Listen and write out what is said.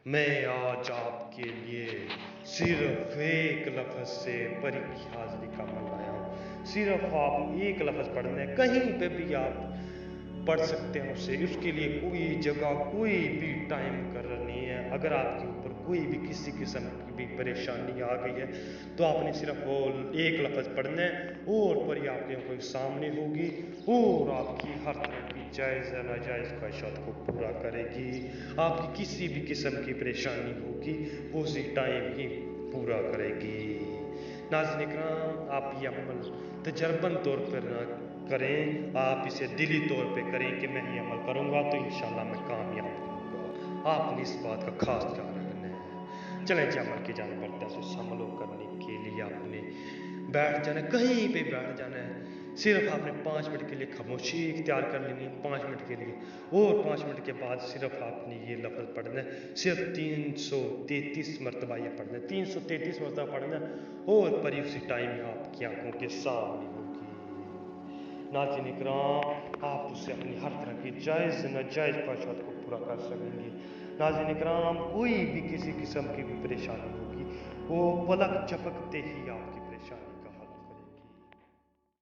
میں آج آپ کے لیے صرف ایک لفظ سے پری کی حاضری کا عمل لایا ہوں. صرف آپ ایک لفظ پڑھنا ہے. کہیں پہ بھی آپ پڑھ سکتے ہیں اسے. اس کے لیے کوئی جگہ کوئی بھی ٹائم مقرر نہیں ہے. اگر آپ کے اوپر کوئی بھی کسی قسم کی بھی پریشانی آ گئی ہے تو آپ نے صرف وہ ایک لفظ پڑھنا ہے اور پری آپ کے اوپر سامنے ہوگی اور آپ کی ہر طرح کی جائز یا ناجائز خواہشات کو پورا کرے گی. آپ کی کسی بھی قسم کی پریشانی ہوگی وہ اسی ٹائم ہی پورا کرے گی. ناظرین اکرام، آپ یہ عمل تجرباً طور پر نہ کریں، آپ اسے دلی طور پہ کریں کہ میں یہ عمل کروں گا تو انشاءاللہ میں کامیاب ہوں گا. آپ نے اس بات کا خاص خیال رکھنا ہے. چلیں جی عمل کی جانب بڑھتے ہیں. اس عمل کو کرنے کے لیے آپ نے بیٹھ جانا ہے، کہیں پہ بیٹھ جانا ہے. صرف آپ نے 5 منٹ کے لیے خاموشی اختیار کر لینی ہے، 5 منٹ کے لیے. اور 5 منٹ کے بعد صرف آپ نے یہ لفظ پڑھنا ہے. صرف 333 مرتبہ یہ پڑھنا ہے، 333 مرتبہ پڑھنا ہے اور پری اسی ٹائم آپ کی آنکھوں کے سامنے ہوگی. ناظرین اکرام، آپ اس سے اپنی ہر طرح کی جائز ناجائز خواہشات کو پورا کر سکیں گے. ناظرین اکرام، کوئی بھی کسی قسم کی بھی پریشانی ہوگی وہ پلک جھپکتے ہی آپ کی